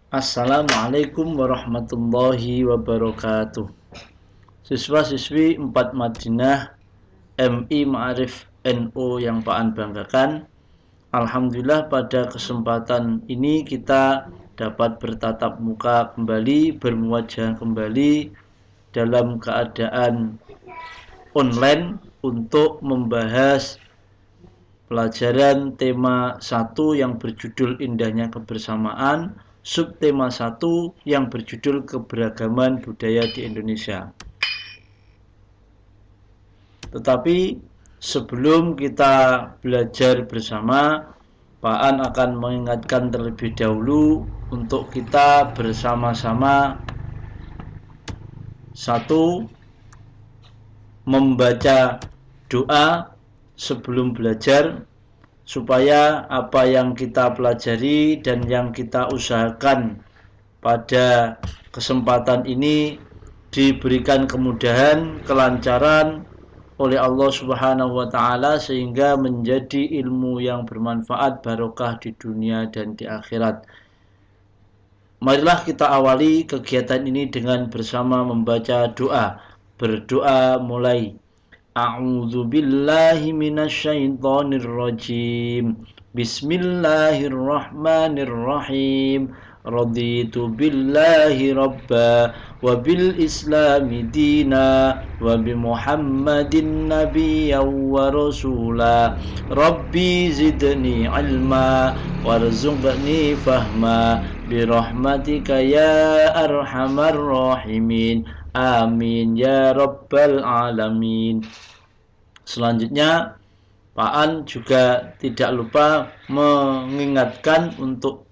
Assalamualaikum warahmatullahi wabarakatuh. Siswa-siswi 4 Madinah MI Ma'arif NU yang Pak An banggakan, alhamdulillah pada kesempatan ini kita dapat bertatap muka kembali, bermuajah kembali dalam keadaan online untuk membahas pelajaran tema 1 yang berjudul Indahnya Kebersamaan, subtema 1 yang berjudul Keberagaman Budaya di Indonesia. Tetapi sebelum kita belajar bersama, Pak An akan mengingatkan terlebih dahulu untuk kita bersama-sama satu, membaca doa sebelum belajar, supaya apa yang kita pelajari dan yang kita usahakan pada kesempatan ini diberikan kemudahan, kelancaran oleh Allah Subhanahu wa taala sehingga menjadi ilmu yang bermanfaat, barokah di dunia dan di akhirat. Marilah kita awali kegiatan ini dengan bersama membaca doa. Berdoa mulai. A'udzu billahi minasyaitonir rajim. Bismillahirrahmanirrahim. Raditu billahi rabba wa bil islami dina wa bi muhammadin nabiyyan wa rasula. Rabbi zidni ilma warzuqni fahma birahmatika ya arhamar rahimin. Amin ya rabbal alamin. Selanjutnya Pak An juga tidak lupa mengingatkan untuk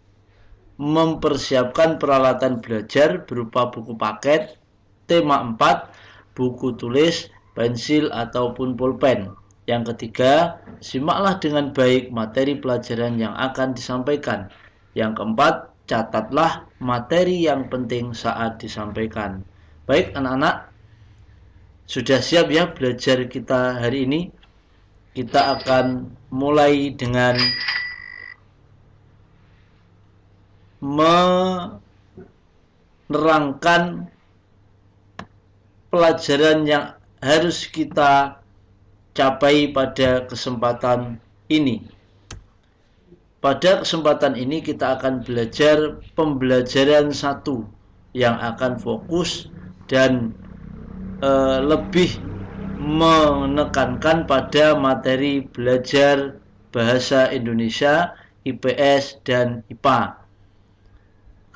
mempersiapkan peralatan belajar berupa buku paket, tema 4, buku tulis, pensil ataupun pulpen. Yang ketiga, simaklah dengan baik materi pelajaran yang akan disampaikan. Yang keempat, catatlah materi yang penting saat disampaikan. Baik anak-anak, sudah siap ya belajar kita hari ini? Kita akan mulai dengan menerangkan pelajaran yang harus kita capai pada kesempatan ini. Pada kesempatan ini kita akan belajar pembelajaran 1 yang akan fokus dan lebih menekankan pada materi belajar bahasa Indonesia, IPS dan IPA.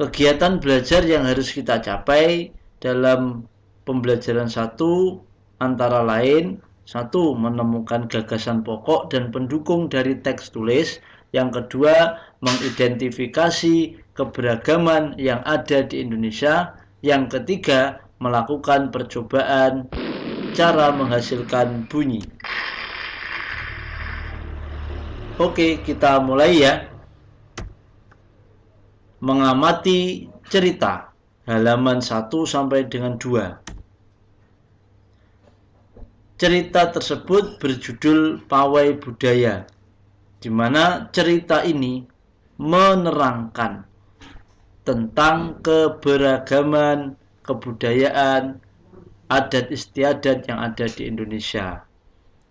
Kegiatan belajar yang harus kita capai dalam pembelajaran 1 antara lain: 1. Menemukan gagasan pokok dan pendukung dari teks tulis. Yang kedua, mengidentifikasi keberagaman yang ada di Indonesia. Yang ketiga, melakukan percobaan cara menghasilkan bunyi. Oke, kita mulai ya. Mengamati cerita, halaman 1 sampai dengan 2. Cerita tersebut berjudul Pawai Budaya, di mana cerita ini menerangkan tentang keberagaman kebudayaan, adat istiadat yang ada di Indonesia.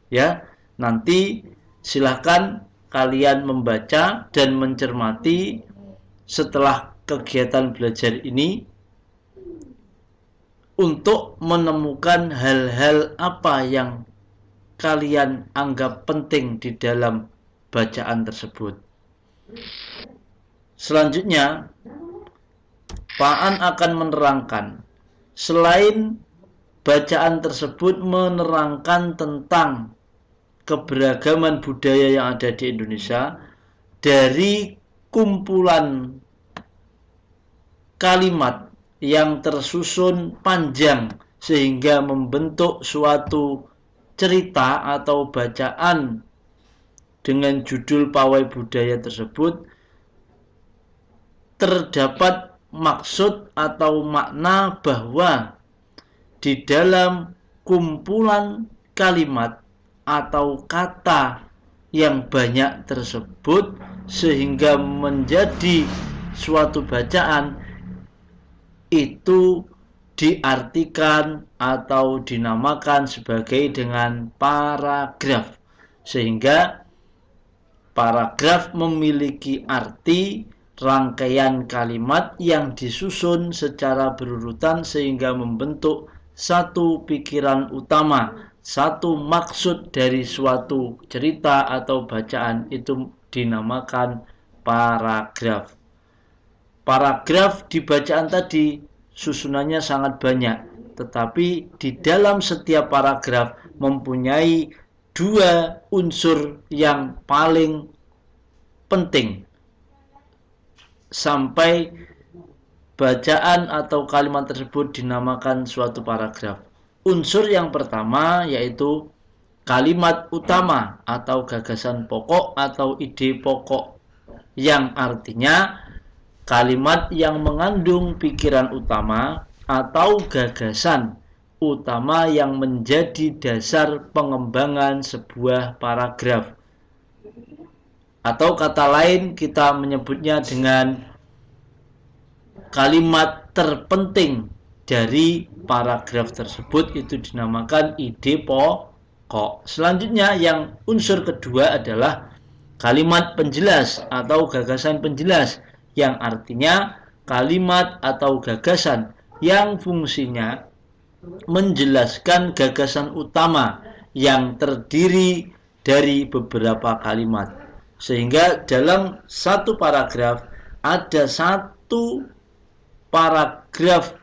Ya, nanti silakan kalian membaca dan mencermati setelah kegiatan belajar ini untuk menemukan hal-hal apa yang kalian anggap penting di dalam bacaan tersebut. Selanjutnya, Pak An akan menerangkan, selain bacaan tersebut menerangkan tentang keberagaman budaya yang ada di Indonesia, dari kumpulan kalimat yang tersusun panjang sehingga membentuk suatu cerita atau bacaan dengan judul Pawai Budaya tersebut, terdapat maksud atau makna bahwa di dalam kumpulan kalimat atau kata yang banyak tersebut sehingga menjadi suatu bacaan itu diartikan atau dinamakan sebagai dengan paragraf, sehingga paragraf memiliki arti rangkaian kalimat yang disusun secara berurutan sehingga membentuk satu pikiran utama, satu maksud dari suatu cerita atau bacaan, itu dinamakan paragraf. Paragraf di bacaan tadi susunannya sangat banyak, tetapi di dalam setiap paragraf mempunyai dua unsur yang paling penting sampai bacaan atau kalimat tersebut dinamakan suatu paragraf. Unsur yang pertama yaitu kalimat utama atau gagasan pokok atau ide pokok, yang artinya kalimat yang mengandung pikiran utama atau gagasan utama yang menjadi dasar pengembangan sebuah paragraf. Atau kata lain kita menyebutnya dengan kalimat terpenting dari paragraf tersebut, itu dinamakan ide pokok. Selanjutnya yang unsur kedua adalah kalimat penjelas atau gagasan penjelas, yang artinya kalimat atau gagasan yang fungsinya menjelaskan gagasan utama yang terdiri dari beberapa kalimat, sehingga dalam satu paragraf ada satu paragraf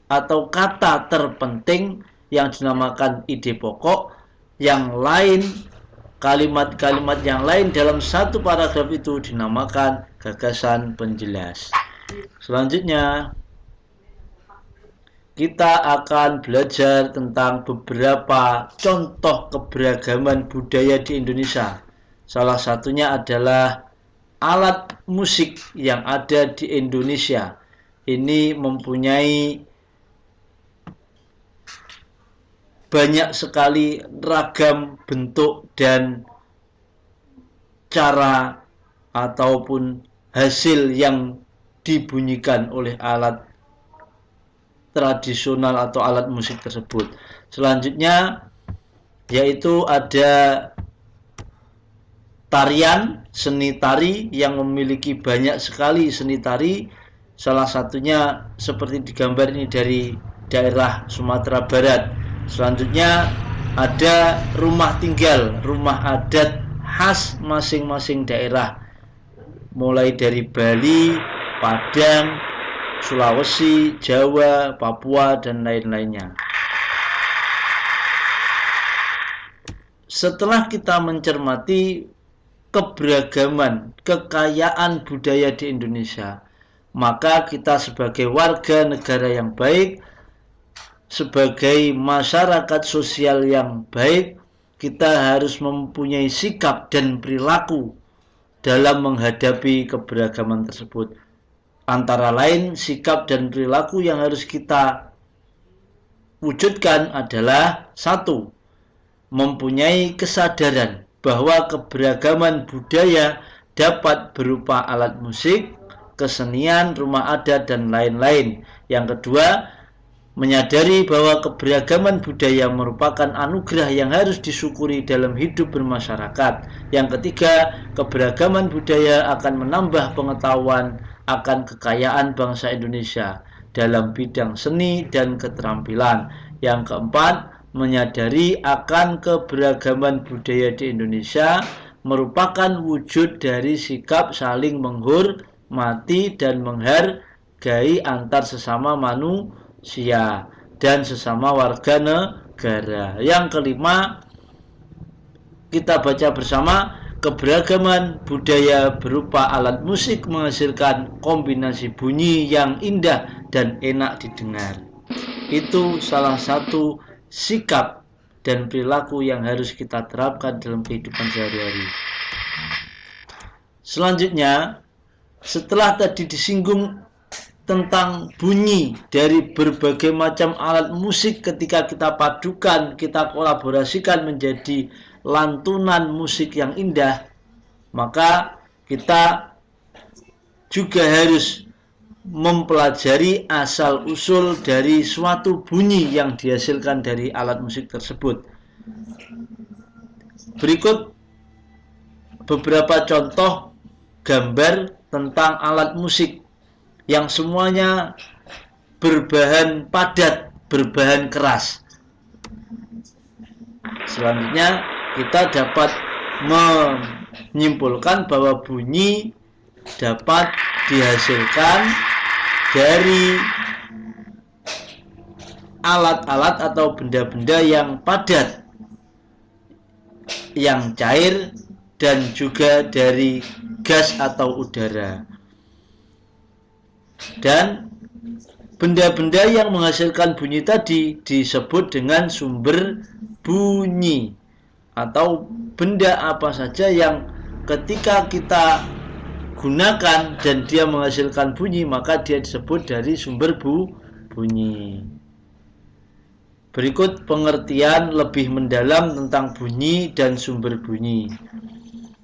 atau kata terpenting yang dinamakan ide pokok. Yang lain, kalimat-kalimat yang lain dalam satu paragraf itu dinamakan gagasan penjelas. Selanjutnya kita akan belajar tentang beberapa contoh keberagaman budaya di Indonesia. Salah satunya adalah alat musik yang ada di Indonesia. Ini mempunyai banyak sekali ragam bentuk dan cara ataupun hasil yang dibunyikan oleh alat tradisional atau alat musik tersebut. Selanjutnya yaitu ada tarian, seni tari yang memiliki banyak sekali seni tari. Salah satunya seperti digambar ini dari daerah Sumatera Barat. Selanjutnya ada rumah tinggal, rumah adat khas masing-masing daerah, mulai dari Bali, Padang, Sulawesi, Jawa, Papua, dan lain-lainnya. Setelah kita mencermati keberagaman, kekayaan budaya di Indonesia, maka kita sebagai warga negara yang baik, sebagai masyarakat sosial yang baik, kita harus mempunyai sikap dan perilaku dalam menghadapi keberagaman tersebut. Antara lain, sikap dan perilaku yang harus kita wujudkan adalah: satu, mempunyai kesadaran bahwa keberagaman budaya dapat berupa alat musik, kesenian, rumah adat, dan lain-lain. Yang kedua, menyadari bahwa keberagaman budaya merupakan anugerah yang harus disyukuri dalam hidup bermasyarakat. Yang ketiga, keberagaman budaya akan menambah pengetahuan akan kekayaan bangsa Indonesia dalam bidang seni dan keterampilan. Yang keempat, menyadari akan keberagaman budaya di Indonesia merupakan wujud dari sikap saling menghormati dan menghargai antar sesama manusia dan sesama warga negara. Yang kelima, kita baca bersama: keberagaman budaya berupa alat musik menghasilkan kombinasi bunyi yang indah dan enak didengar. Itu salah satu sikap dan perilaku yang harus kita terapkan dalam kehidupan sehari-hari. Selanjutnya, setelah tadi disinggung tentang bunyi dari berbagai macam alat musik, ketika kita padukan, kita kolaborasikan menjadi lantunan musik yang indah, maka kita juga harus mempelajari asal-usul dari suatu bunyi yang dihasilkan dari alat musik tersebut. Berikut beberapa contoh gambar tentang alat musik yang semuanya berbahan padat, berbahan keras. Selanjutnya kita dapat menyimpulkan bahwa bunyi dapat dihasilkan dari alat-alat atau benda-benda yang padat, yang cair, dan juga dari gas atau udara. Dan benda-benda yang menghasilkan bunyi tadi disebut dengan sumber bunyi, atau benda apa saja yang ketika kita gunakan dan dia menghasilkan bunyi, maka dia disebut dari sumber bunyi. Berikut pengertian lebih mendalam tentang bunyi dan sumber bunyi.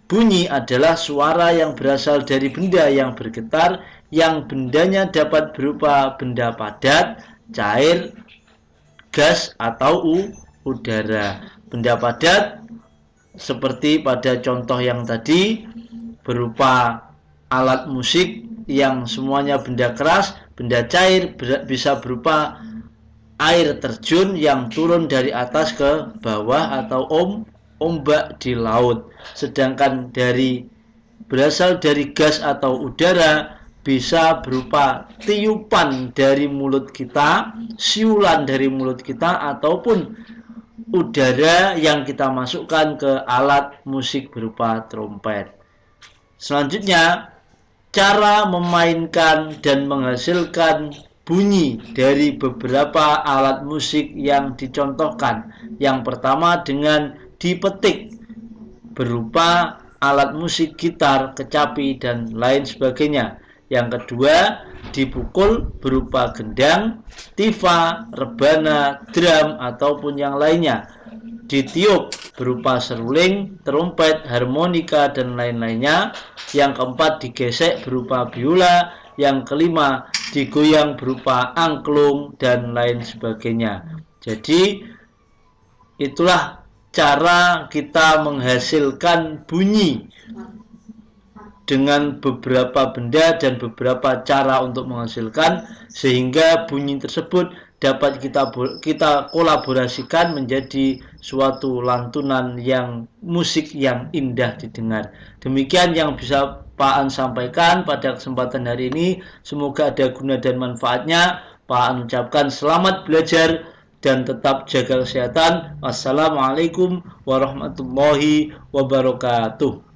Bunyi adalah suara yang berasal dari benda yang bergetar, yang bendanya dapat berupa benda padat, cair, gas, atau udara. Benda padat seperti pada contoh yang tadi berupa alat musik yang semuanya benda keras. Benda cair bisa berupa air terjun yang turun dari atas ke bawah atau ombak di laut. Sedangkan berasal dari gas atau udara bisa berupa tiupan dari mulut kita, siulan dari mulut kita, ataupun udara yang kita masukkan ke alat musik berupa trompet. Selanjutnya, cara memainkan dan menghasilkan bunyi dari beberapa alat musik yang dicontohkan. Yang pertama dengan dipetik berupa alat musik gitar, kecapi, dan lain sebagainya. Yang kedua, dipukul berupa gendang, tifa, rebana, drum, ataupun yang lainnya. Ditiup berupa seruling, trompet, harmonika, dan lain-lainnya. Yang keempat, digesek berupa biola. Yang kelima, digoyang berupa angklung, dan lain sebagainya. Jadi, itulah cara kita menghasilkan bunyi dengan beberapa benda dan beberapa cara untuk menghasilkan, sehingga bunyi tersebut dapat kita kolaborasikan menjadi suatu lantunan yang musik yang indah didengar. Demikian yang bisa Pak An sampaikan pada kesempatan hari ini. Semoga ada guna dan manfaatnya. Pak An ucapkan selamat belajar dan tetap jaga kesehatan. Wassalamualaikum warahmatullahi wabarakatuh.